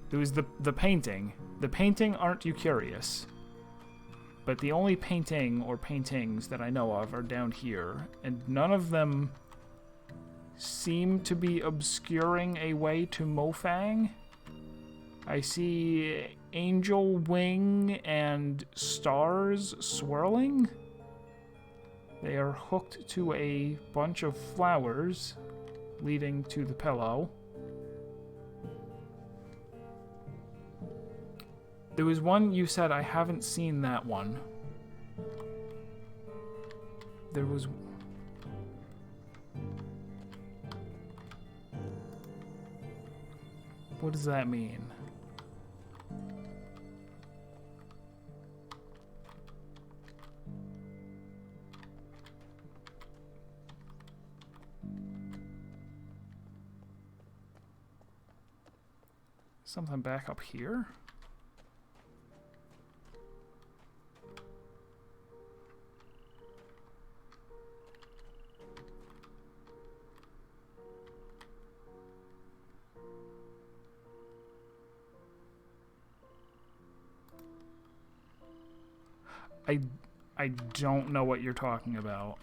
There was the painting. The painting, aren't you curious? But the only painting or paintings that I know of are down here, and none of them seem to be obscuring a way to Mofang. I see angel wing and stars swirling. They are hooked to a bunch of flowers leading to the pillow. There was one you said, I haven't seen that one. There was... What does that mean? Something back up here? I don't know what you're talking about.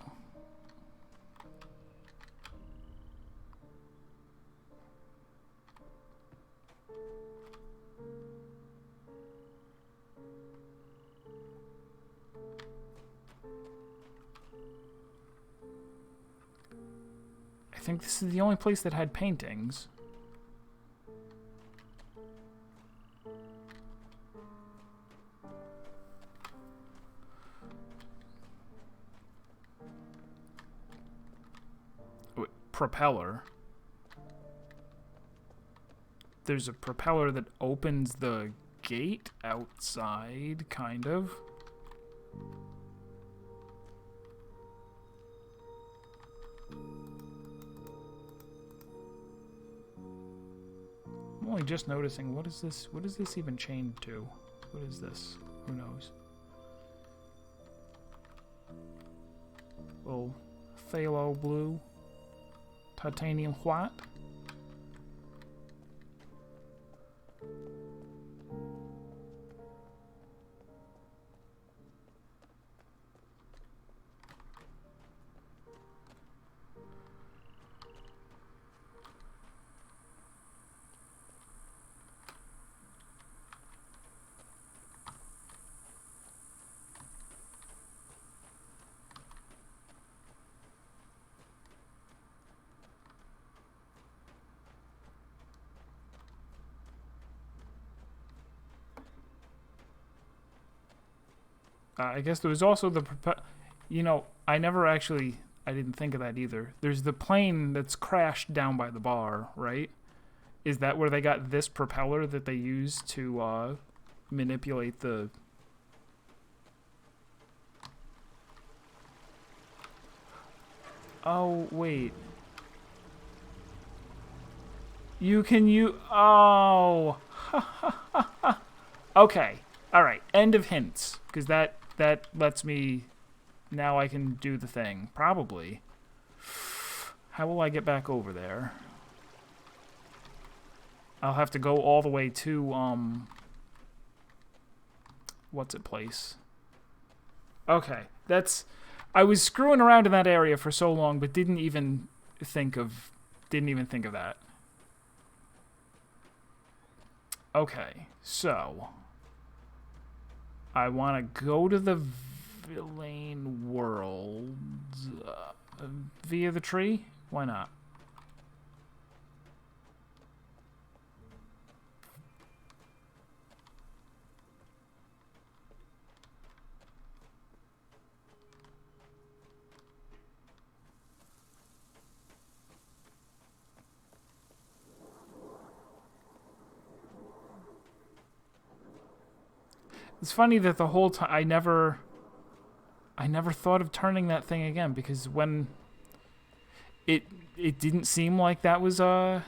I think this is the only place that had paintings. Propeller. There's a propeller that opens the gate outside, kind of. I'm only just noticing, what is this? What is this even chained to? What is this? Who knows? Little phthalo blue. Titanium white. I guess there was also the... You know, I didn't think of that either. There's the plane that's crashed down by the bar, right? Is that where they got this propeller that they use to manipulate the... Oh, wait. You can use... Oh. Okay. All right. End of hints. Because that lets me... Now I can do the thing. Probably. How will I get back over there? I'll have to go all the way to, what's it place? Okay. That's... I was screwing around in that area for so long, but didn't even think of that. Okay, so I want to go to the villain world via the tree. Why not? It's funny that the whole time I never thought of turning that thing again, because when it didn't seem like that was a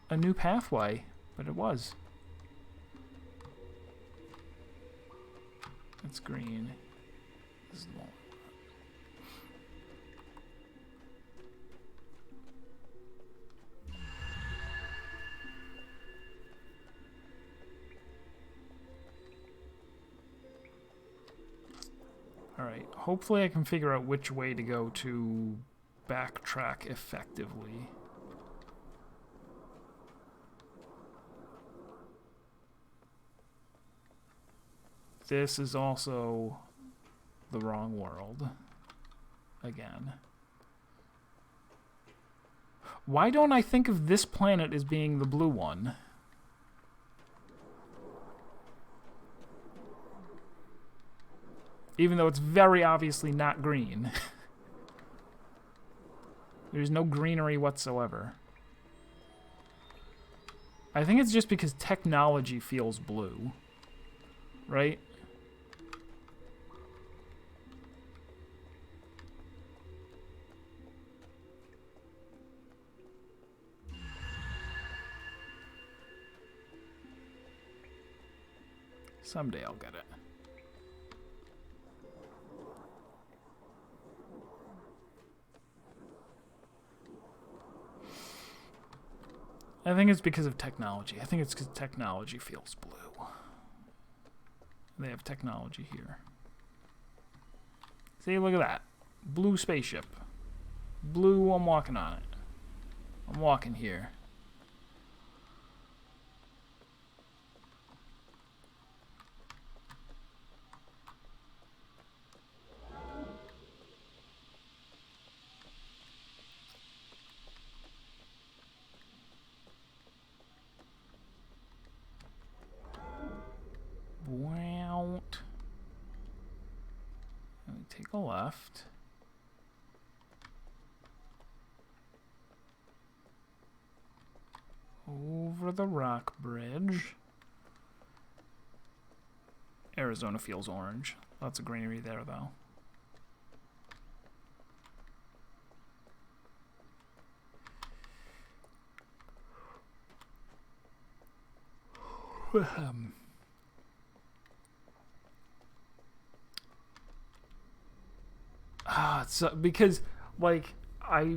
new pathway, but it was. That's green. This is long. Alright, hopefully I can figure out which way to go to backtrack effectively. This is also the wrong world. Again. Why don't I think of this planet as being the blue one? Even though it's very obviously not green. There's no greenery whatsoever. I think it's just because technology feels blue. Right? Someday I'll get it. I think it's because of technology. I think it's because technology feels blue. They have technology here. See, look at that. Blue spaceship. Blue, I'm walking on it. I'm walking here. Let me take a left. Over the rock bridge. Arizona feels orange. Lots of greenery there, though. So, because, like, I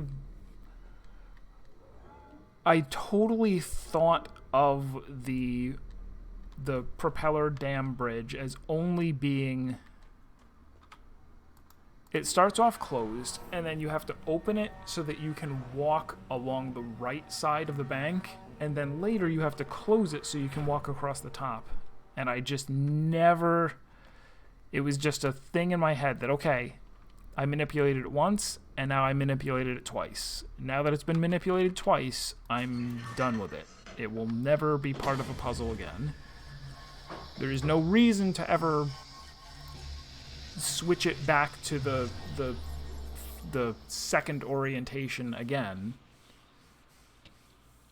totally thought of the propeller dam bridge as only being... It starts off closed, and then you have to open it so that you can walk along the right side of the bank, and then later you have to close it so you can walk across the top. And I just never... It was just a thing in my head that, okay, I manipulated it once, and now I manipulated it twice. Now that it's been manipulated twice, I'm done with it. It will never be part of a puzzle again. There is no reason to ever switch it back to the second orientation again,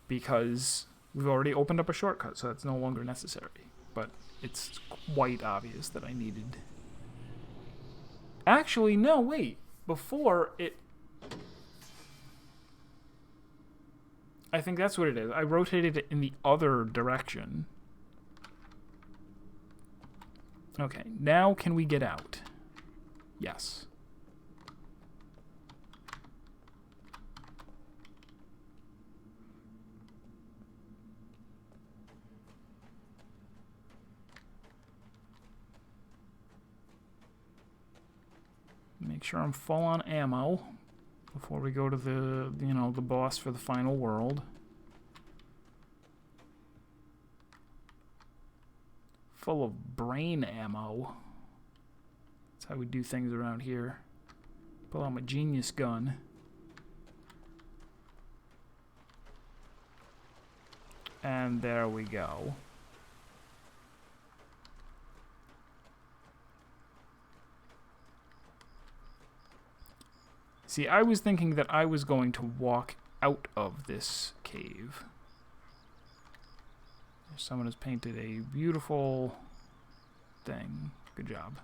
because we've already opened up a shortcut, so that's no longer necessary. But it's quite obvious that I needed... Actually, no, wait. Before it... I think that's what it is. I rotated it in the other direction. Okay, now can we get out? Yes. Make sure I'm full on ammo before we go to the, the boss for the final world. Full of brain ammo. That's how we do things around here. Pull out my genius gun. And there we go. See, I was thinking that I was going to walk out of this cave. Someone has painted a beautiful thing. Good job.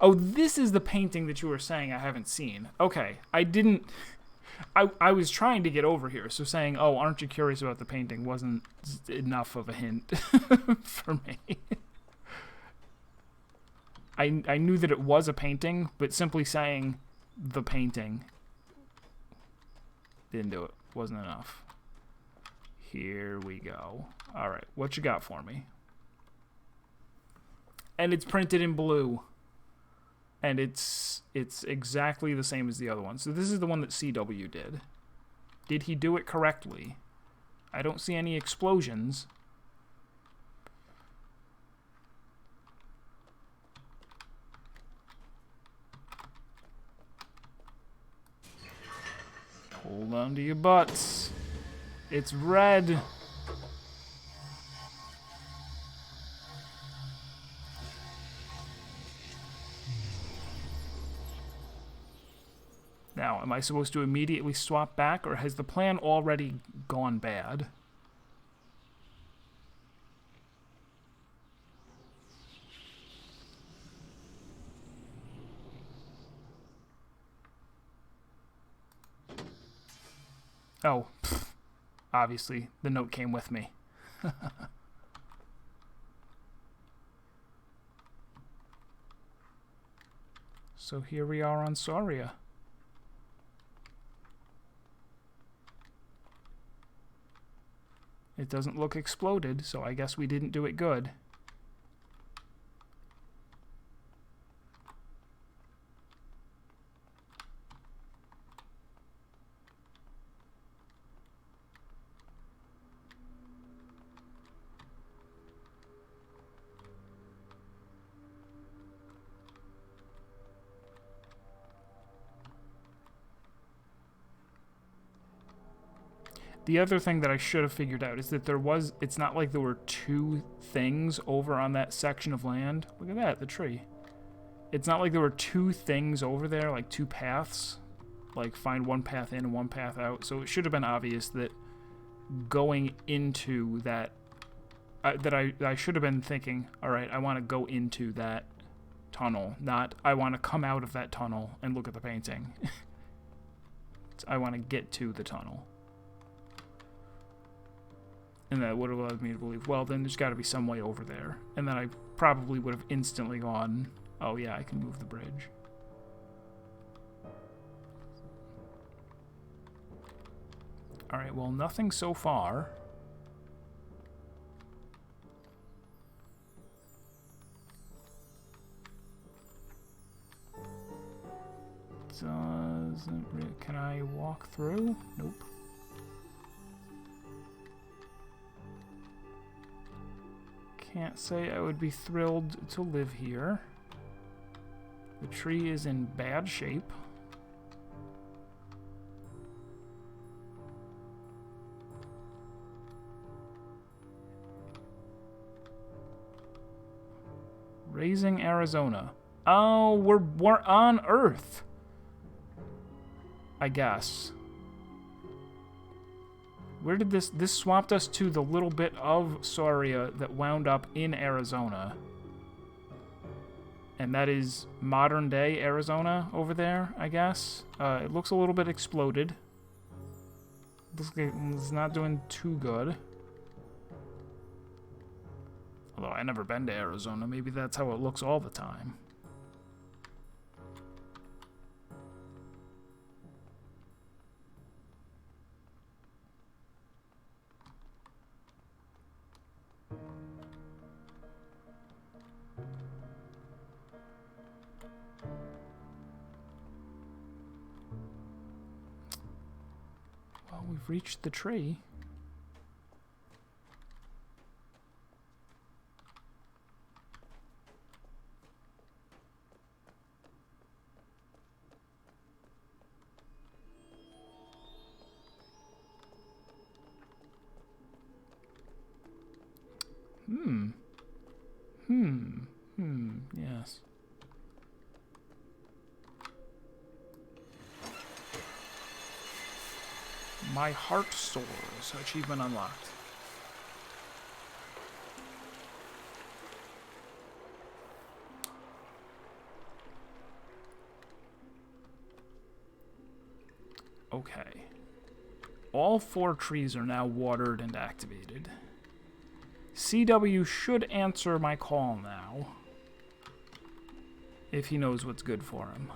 Oh, this is the painting that you were saying I haven't seen. Okay, I didn't... I was trying to get over here, so saying, oh, aren't you curious about the painting wasn't enough of a hint for me. I knew that it was a painting, but simply saying the painting didn't do it. Wasn't enough. Here we go. All right, what you got for me? And it's printed in blue. And it's exactly the same as the other one. So this is the one that CW did. Did he do it correctly? I don't see any explosions. Hold on to your butts. It's red. Now, am I supposed to immediately swap back, or has the plan already gone bad? Oh, pfft. Obviously, the note came with me. So here we are on Saria. It doesn't look exploded, so I guess we didn't do it good. The other thing that I should have figured out is that it's not like there were two things over on that section of land. Look at that, the tree. It's not like there were two things over there, like two paths. Like find one path in and one path out. So it should have been obvious that going into that, I should have been thinking, all right, I want to go into that tunnel, not I want to come out of that tunnel and look at the painting. I want to get to the tunnel. And that would have allowed me to believe, well, then there's got to be some way over there. And then I probably would have instantly gone, oh yeah, I can move the bridge. Alright, well, nothing so far. Can I walk through? Nope. Can't say I would be thrilled to live here. The tree is in bad shape. Raising Arizona. Oh, we're on Earth. I guess. Where did this swapped us to the little bit of Saria that wound up in Arizona. And that is modern day Arizona over there, I guess. It looks a little bit exploded. Looks like it's not doing too good. Although I've never been to Arizona, maybe that's how it looks all the time. Well, we've reached the tree. Yes. My heart soars. Achievement unlocked. Okay. All 4 trees are now watered and activated. CW should answer my call now. If he knows what's good for him.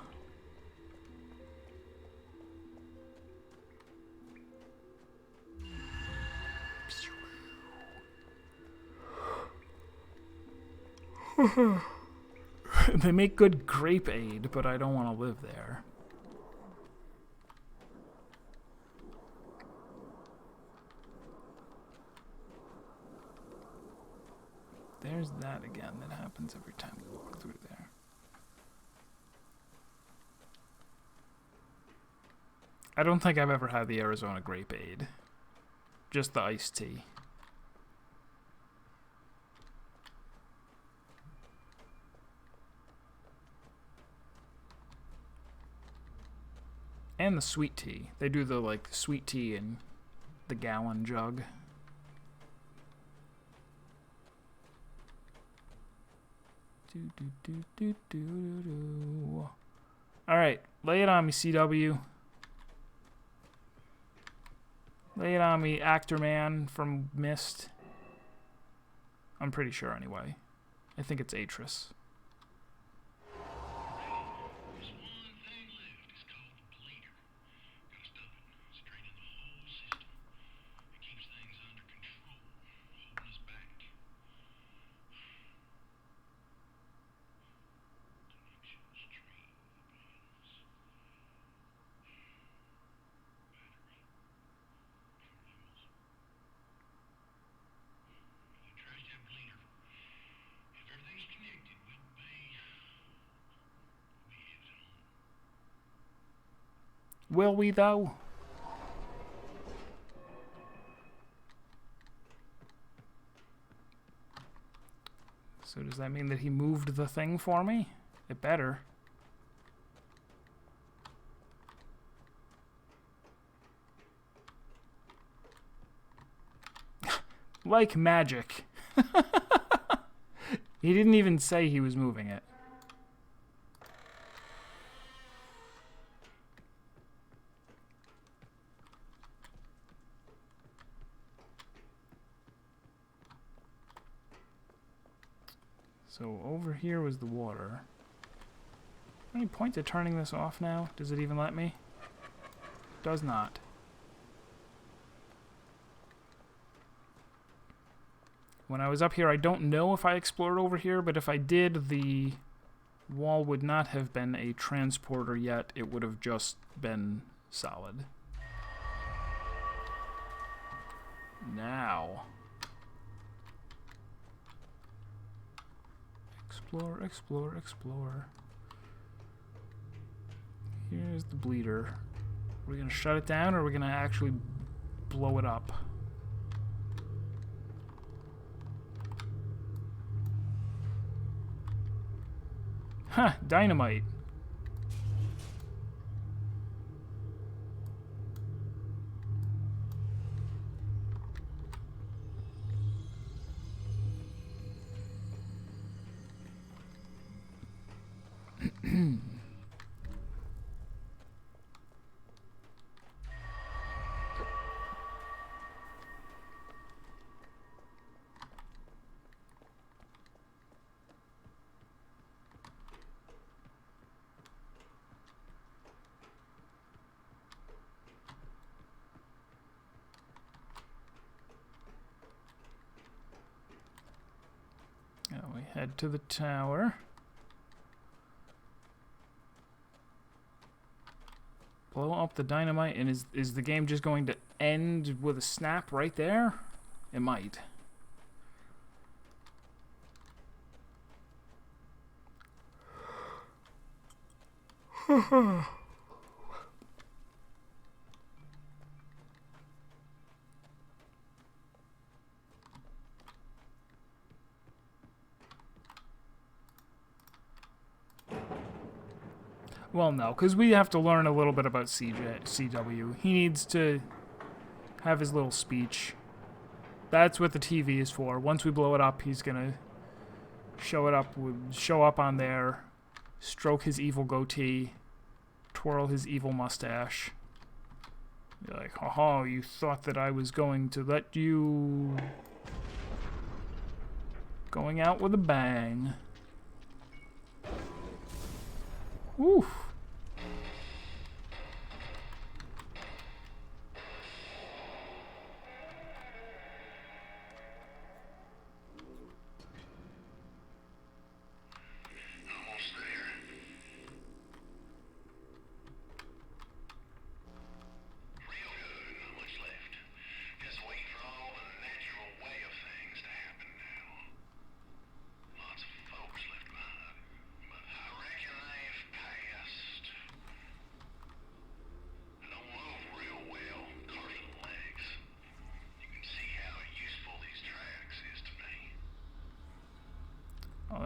They make good grape aid, but I don't want to live there. There's that again. That happens every time we walk through there. I don't think I've ever had the Arizona grape aid. Just the iced tea. And the sweet tea. They do the like sweet tea in the gallon jug. Alright, lay it on me, CW. Lay it on me, actor man from Mist. I'm pretty sure anyway. I think it's Atris. Will we, though? So does that mean that he moved the thing for me? It better. Like magic. He didn't even say he was moving it. So over here was the water. Any point to turning this off now? Does it even let me? Does not. When I was up here, I don't know if I explored over here, but if I did, the wall would not have been a transporter yet. It would have just been solid. Now. Explore, explore, explore. Here's the bleeder. Are we going to shut it down, or are we going to actually blow it up? Huh, dynamite. Now we head to the tower. Blow up the dynamite, and is the game just going to end with a snap right there? It might. Well, no, because we have to learn a little bit about CW. He needs to have his little speech. That's what the TV is for. Once we blow it up, he's gonna show up on there, stroke his evil goatee, twirl his evil mustache. Be like, haha, you thought that I was going to let you... Going out with a bang. Woo!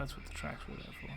that's what the tracks were there for.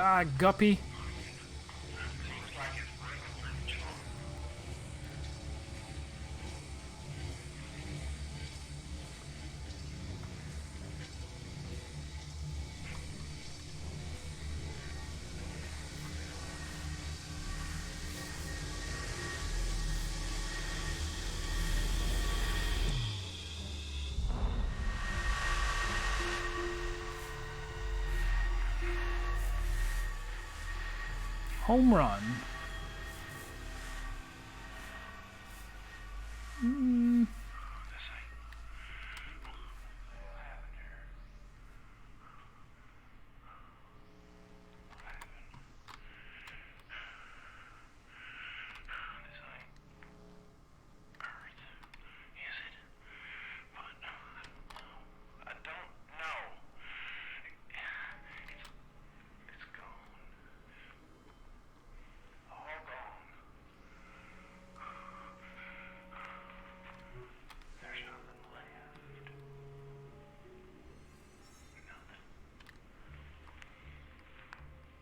Ah, Guppy. Home run.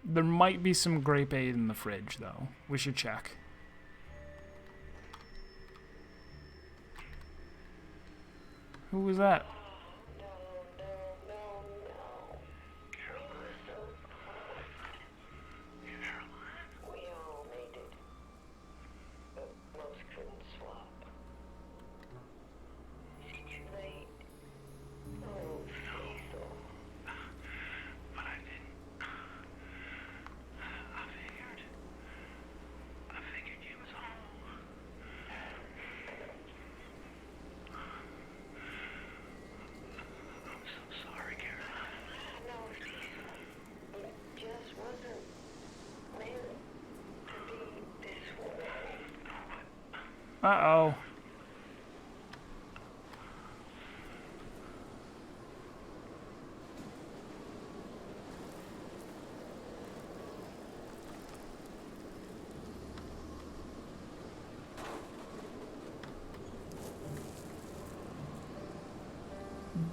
There might be some grape aid in the fridge, though. We should check. Who was that? Uh-oh.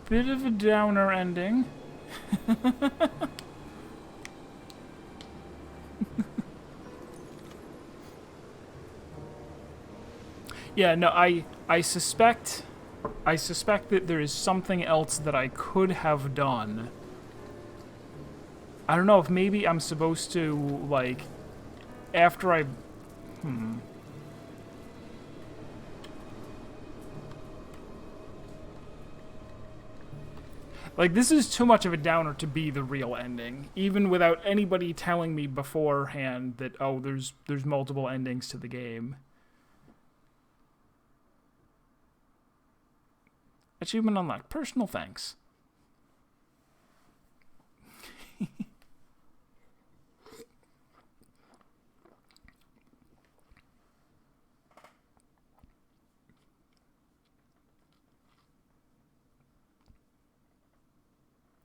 Bit of a downer ending. Yeah, no, I suspect that there is something else that I could have done. I don't know if maybe I'm supposed to, like, after I... Like, this is too much of a downer to be the real ending, even without anybody telling me beforehand that, oh, there's multiple endings to the game. Achievement unlocked. Personal thanks.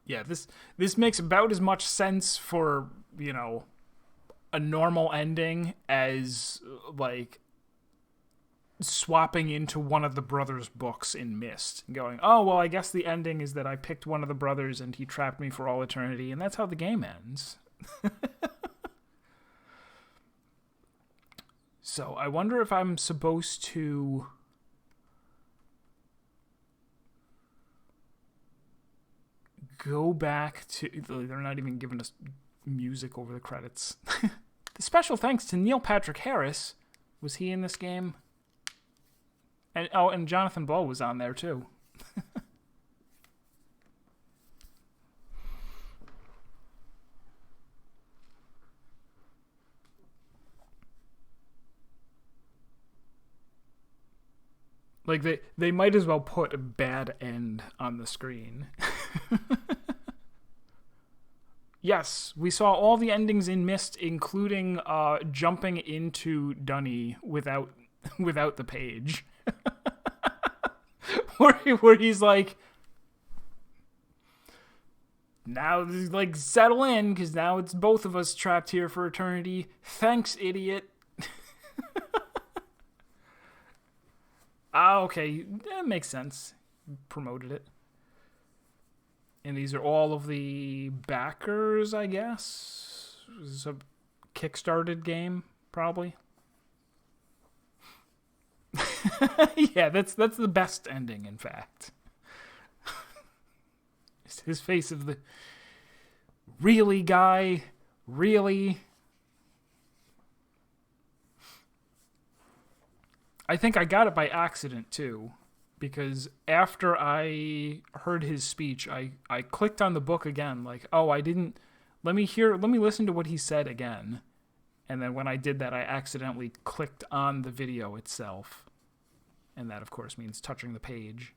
Yeah, this makes about as much sense for, you know, a normal ending as, like, swapping into one of the brothers' books in Myst and going, oh, well, I guess the ending is that I picked one of the brothers and he trapped me for all eternity, and that's how the game ends. So I wonder if I'm supposed to go back to... They're not even giving us music over the credits. The special thanks to Neil Patrick Harris. Was he in this game? And Jonathan Blow was on there too. Like, they might as well put a bad end on the screen. Yes, we saw all the endings in Myst, including jumping into Dunny without the page. where he's like, now, like, settle in, because now it's both of us trapped here for eternity. Thanks, idiot. Okay, that makes sense. Promoted it. And these are all of the backers, I guess. This is a kickstarted game, probably. Yeah, that's the best ending, in fact. It's his face of the really guy, really. I think I got it by accident too, because after I heard his speech, I clicked on the book again, like, oh, I didn't, let me listen to what he said again. And then when I did that, I accidentally clicked on the video itself. And that, of course, means touching the page.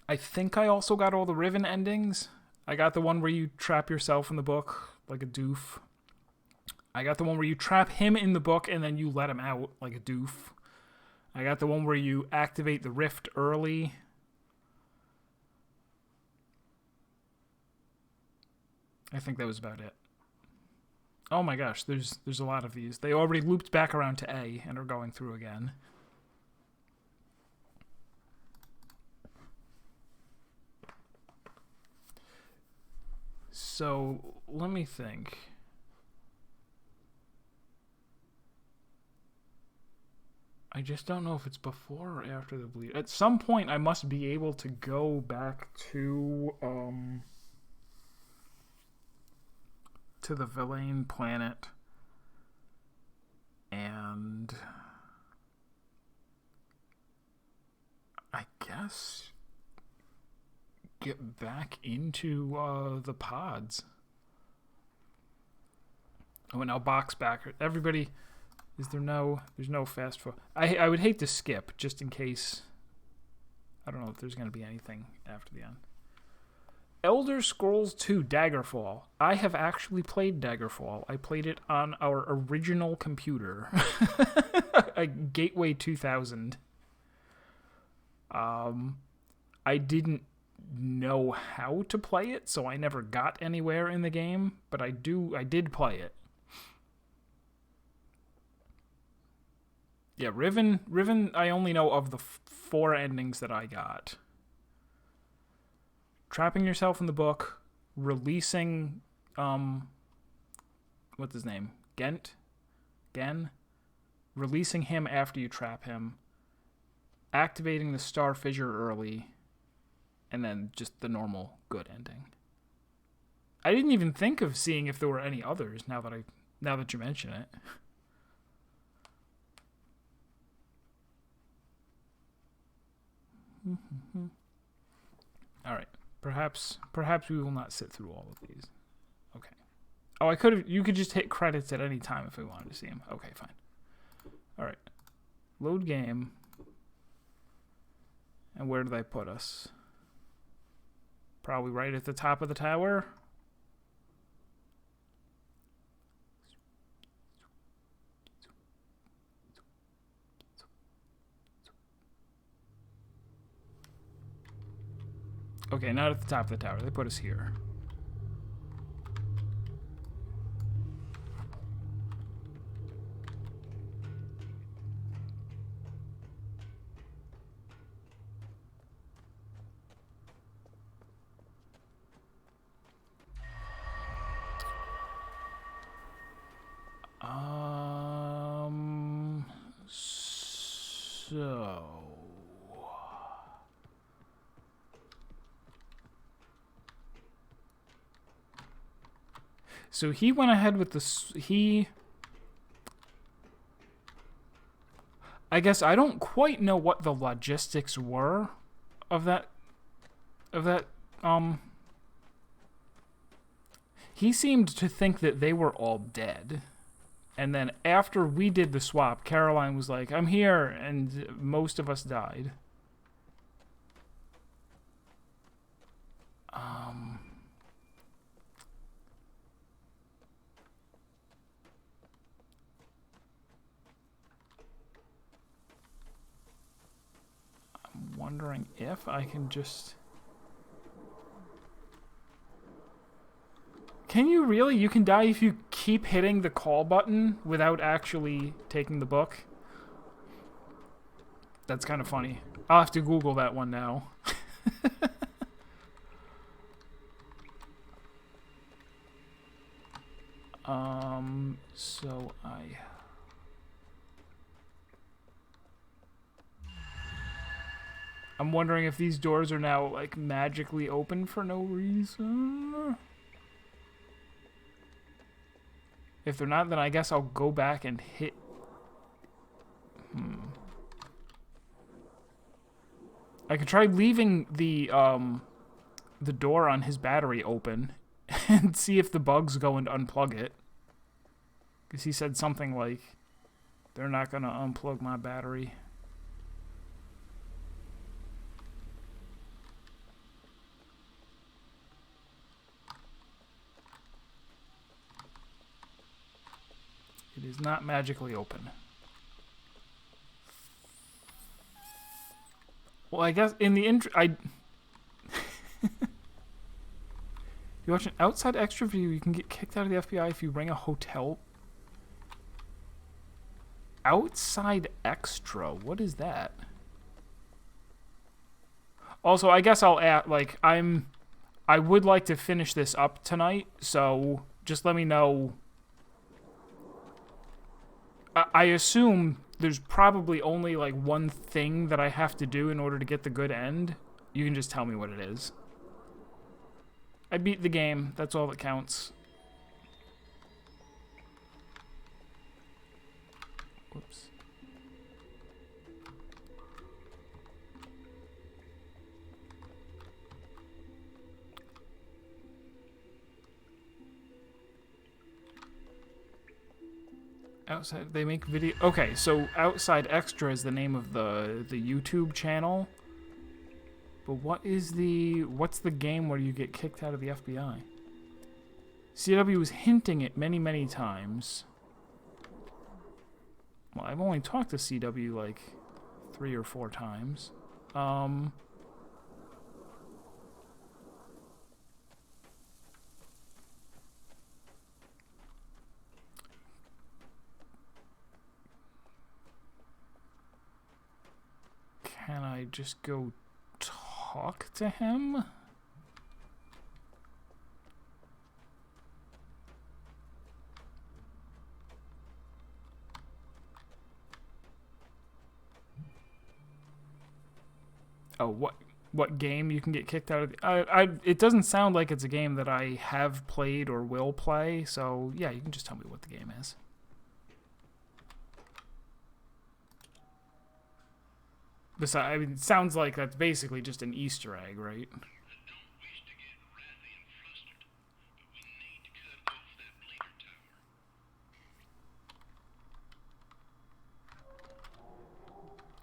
I think I also got all the Riven endings. I got the one where you trap yourself in the book like a doof. I got the one where you trap him in the book and then you let him out like a doof. I got the one where you activate the rift early. I think that was about it. Oh my gosh, there's a lot of these. They already looped back around to A and are going through again. So, let me think. I just don't know if it's before or after the bleed. At some point, I must be able to go back to the Villain planet and I guess get back into the pods. Oh, and now box back. Everybody, there's no fast forward. I would hate to skip just in case. I don't know if there's going to be anything after the end. Elder Scrolls 2 Daggerfall. I have actually played Daggerfall. I played it on our original computer. A Gateway 2000. I didn't know how to play it, so I never got anywhere in the game, but I did play it. Yeah, Riven, I only know of the 4 endings that I got. Trapping yourself in the book, releasing, what's his name? Gen? Releasing him after you trap him, activating the Star Fissure early, and then just the normal good ending. I didn't even think of seeing if there were any others now that you mention it. All right. Perhaps we will not sit through all of these. Okay. Oh, you could just hit credits at any time if we wanted to see them. Okay, fine. All right. Load game. And where did I put us? Probably right at the top of the tower. Okay, not at the top of the tower. They put us here. So he went ahead with the... I guess I don't quite know what the logistics were of that... He seemed to think that they were all dead. And then after we did the swap, Caroline was like, I'm here, and most of us died. I'm wondering if I can just... Can you really? You can die if you keep hitting the call button without actually taking the book? That's kind of funny. I'll have to Google that one now. So I'm wondering if these doors are now, like, magically open for no reason. If they're not, then I guess I'll go back and hit... I could try leaving the door on his battery open and see if the bugs go and unplug it. Because he said something like, they're not going to unplug my battery. It is not magically open. Well, I guess in the intro, you watch an outside extra view, you can get kicked out of the FBI if you ring a hotel. Outside extra? What is that? Also, I guess I'll add, like, I would like to finish this up tonight, so just let me know. I assume there's probably only, like, one thing that I have to do in order to get the good end. You can just tell me what it is. I beat the game. That's all that counts. Whoops. Outside, they make video. Okay, so Outside Extra is the name of the YouTube channel. But what's the game where you get kicked out of the FBI? CW was hinting it many, many times. Well, I've only talked to CW like 3 or 4 times. Can I just go talk to him? Oh, what game you can get kicked out of? It doesn't sound like it's a game that I have played or will play, so yeah, you can just tell me what the game is. Besides, I mean, it sounds like that's basically just an Easter egg, right?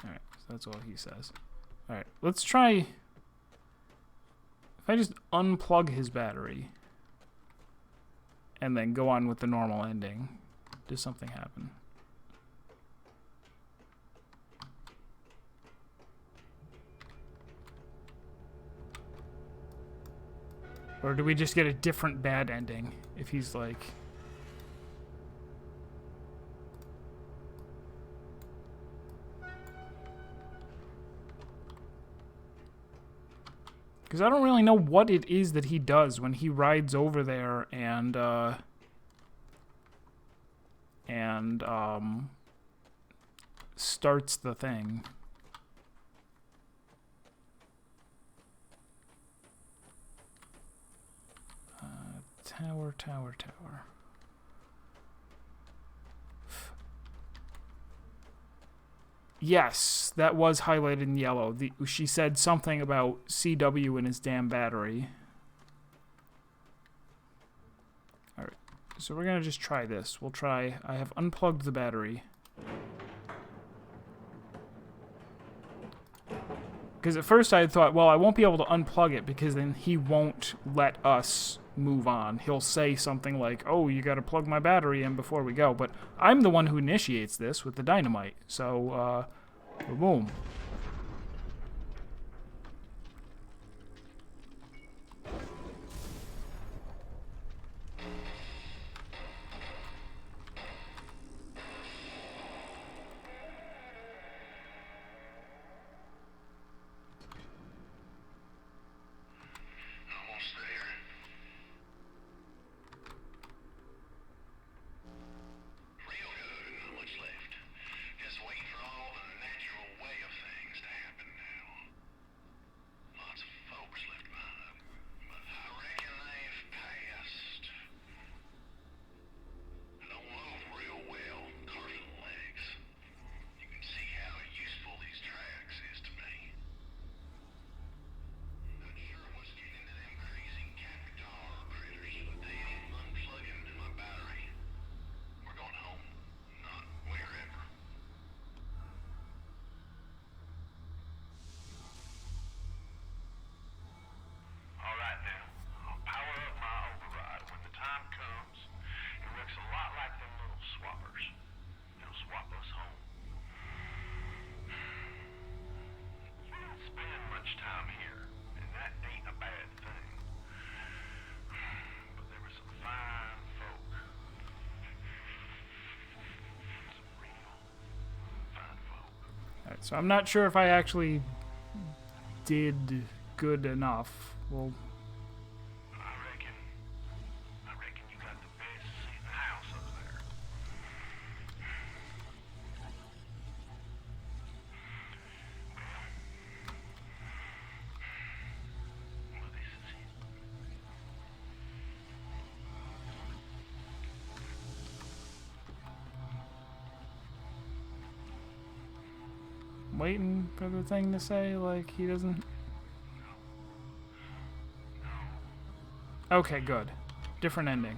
Alright, so that's all he says. Alright, let's try... If I just unplug his battery and then go on with the normal ending, does something happen? Or do we just get a different bad ending if he's like... Because I don't really know what it is that he does when he rides over there and starts the thing. Tower, tower, tower. Yes, that was highlighted in yellow. She said something about CW and his damn battery. Alright, so we're gonna just try this. We'll try... I have unplugged the battery. Because at first I had thought, well, I won't be able to unplug it because then he won't let us move on. He'll say something like, oh, you gotta plug my battery in before we go. But I'm the one who initiates this with the dynamite. So, boom. So I'm not sure if I actually did good enough. Well, I reckon you got the best seat in the house up there. Well, this is it. waiting for the thing to say, like, he doesn't... Okay, good. Different ending.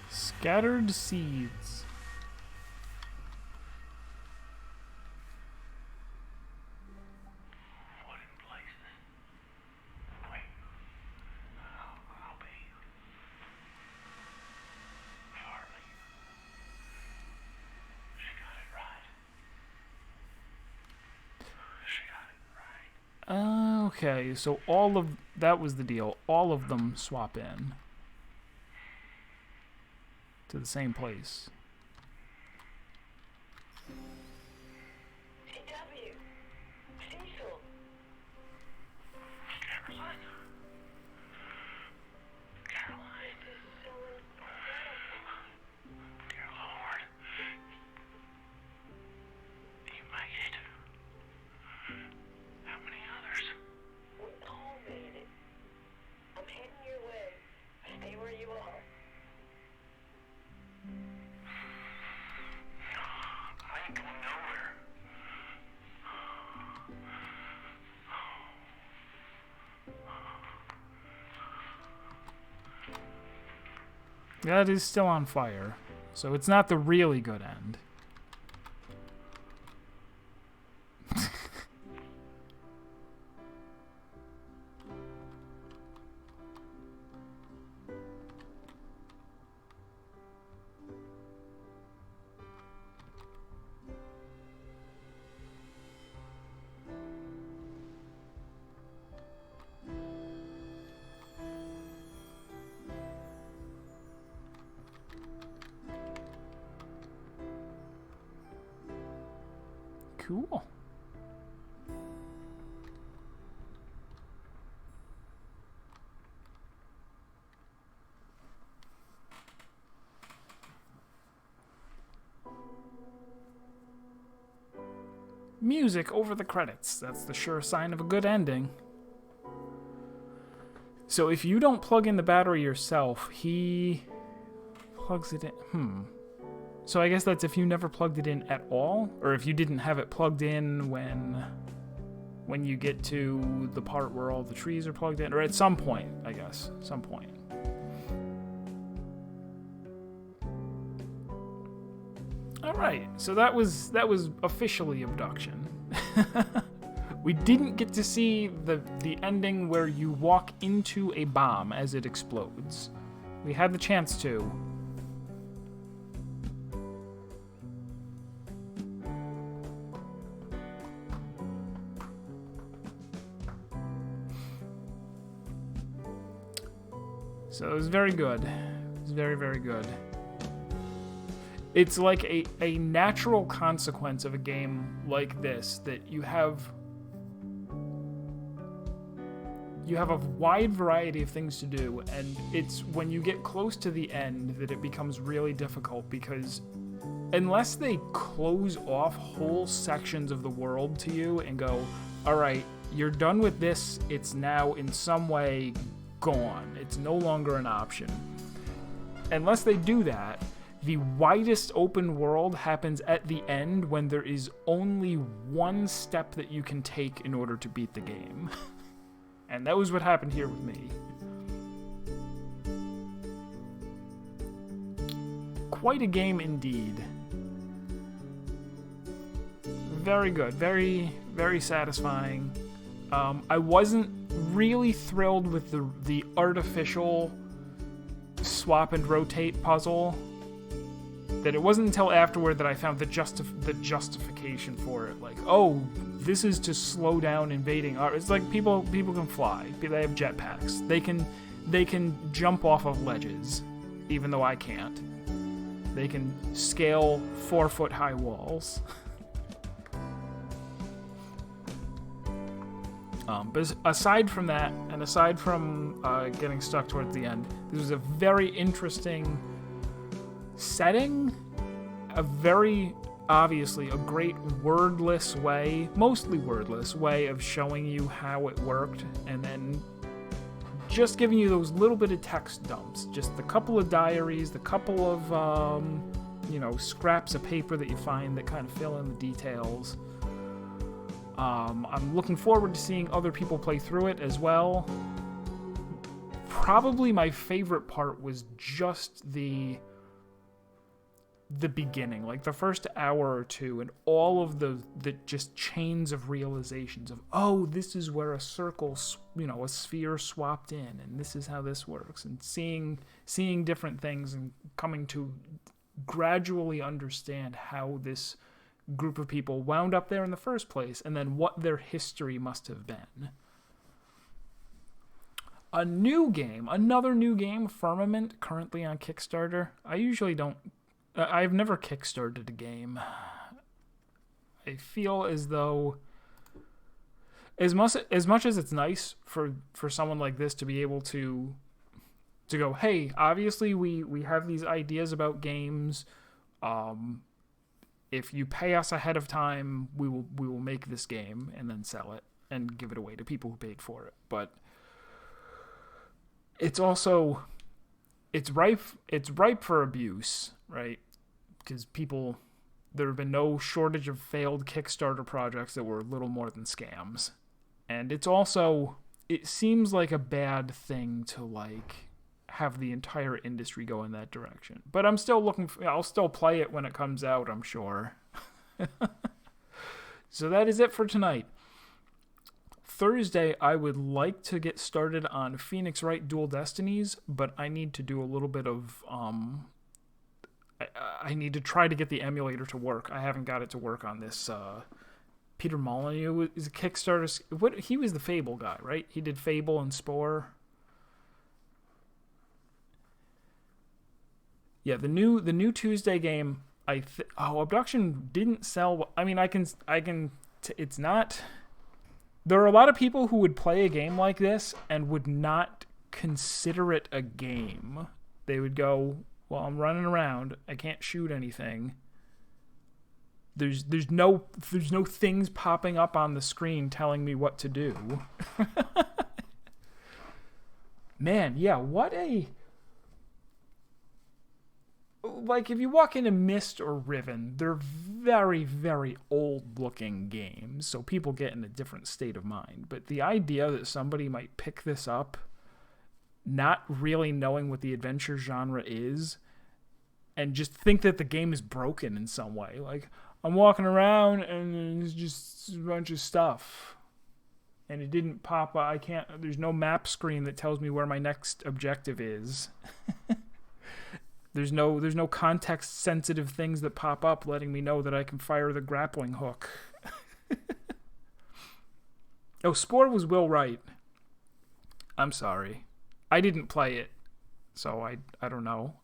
Scattered seeds. What in places? Wait. I'll be. Harley. She got it right. She got it right. Okay, so all of... That was the deal. All of them swap in to the same place. CW. Cecil. Caroline. Caroline. This is so incredible. Dear Lord. You made it. How many others? We all made it. I'm heading your way. Stay where you are. I ain't going nowhere. That is still on fire. So it's not the really good end. Cool. Music over the credits. That's the sure sign of a good ending. So if you don't plug in the battery yourself, he plugs it in. So I guess that's if you never plugged it in at all, or if you didn't have it plugged in when you get to the part where all the trees are plugged in, or at some point, I guess, some point. All right, so that was officially Obduction. We didn't get to see the ending where you walk into a bomb as it explodes. We had the chance to. So it was very good. It was very, very good. It's like a natural consequence of a game like this that you have a wide variety of things to do, and it's when you get close to the end that it becomes really difficult, because unless they close off whole sections of the world to you and go, all right, you're done with this, it's now in some way gone, it's no longer an option. Unless they do that, the widest open world happens at the end when there is only one step that you can take in order to beat the game. And that was what happened here with me. Quite a game indeed. Very good, very, very satisfying. I wasn't really thrilled with the artificial swap and rotate puzzle. That it wasn't until afterward that I found the justification for it. Like, oh, this is to slow down invading. It's like people can fly. They have jetpacks. They can jump off of ledges, even though I can't. They can scale 4-foot high walls. But aside from that, and aside from getting stuck towards the end, this was a very interesting setting, a very obviously a great wordless way, mostly wordless way of showing you how it worked, and then just giving you those little bit of text dumps, just the couple of diaries, the couple of scraps of paper that you find that kind of fill in the details. I'm looking forward to seeing other people play through it as well. Probably my favorite part was just the beginning, like the first hour or two, and all of the just chains of realizations of, oh, this is where a circle, a sphere swapped in, and this is how this works, and seeing different things and coming to gradually understand how this group of people wound up there in the first place, and then what their history must have been. Another new game, Firmament, currently on Kickstarter. I've never kickstarted a game. I feel as though, as much as it's nice for someone like this to be able to go, hey, obviously we have these ideas about games. If you pay us ahead of time, we will make this game and then sell it and give it away to people who paid for it. But it's also it's ripe for abuse, right? Because there have been no shortage of failed Kickstarter projects that were little more than scams. And it seems like a bad thing to have the entire industry go in that direction. But I'm still I'll still play it when it comes out, I'm sure. So that is it for tonight. Thursday, I would like to get started on Phoenix Wright Dual Destinies, but I need to do a little bit of, I need to try to get the emulator to work. I haven't got it to work on this, Peter Molyneux is a Kickstarter. He was the Fable guy, right? He did Fable and Spore. Yeah, the new Tuesday game. Obduction didn't sell. I mean, it's not. There are a lot of people who would play a game like this and would not consider it a game. They would go, "Well, I'm running around. I can't shoot anything. There's no things popping up on the screen telling me what to do." Man, yeah, what a... Like, if you walk into Myst or Riven, they're very, very old-looking games, so people get in a different state of mind. But the idea that somebody might pick this up, not really knowing what the adventure genre is, and just think that the game is broken in some way. Like, I'm walking around, and there's just a bunch of stuff. And it didn't pop up. There's no map screen that tells me where my next objective is. There's no context-sensitive things that pop up letting me know that I can fire the grappling hook. Oh, Spore was Will Wright. I'm sorry. I didn't play it, so I don't know.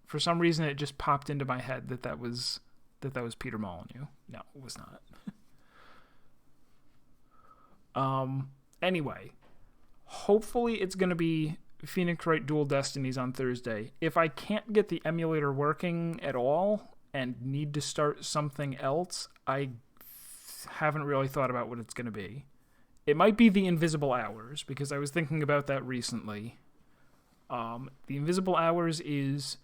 For some reason, it just popped into my head that was Peter Molyneux. No, it was not. Anyway, hopefully it's going to be Phoenix Wright Dual Destinies on Thursday. If I can't get the emulator working at all and need to start something else, I haven't really thought about what it's going to be. It might be the Invisible Hours, because I was thinking about that recently. The Invisible Hours is...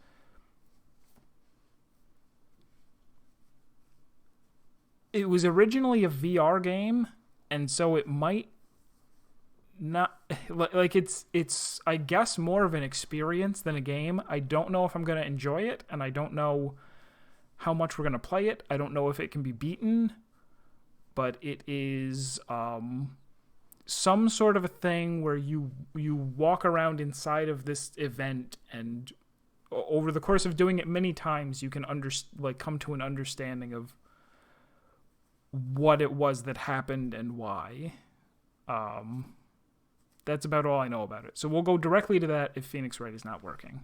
It was originally a VR game, and so it might not... Like, it's I guess, more of an experience than a game. I don't know if I'm going to enjoy it, and I don't know how much we're going to play it. I don't know if it can be beaten, but it is some sort of a thing where you walk around inside of this event, and over the course of doing it many times, you can come to an understanding of what it was that happened and why. That's about all I know about it. So we'll go directly to that if Phoenix Wright is not working.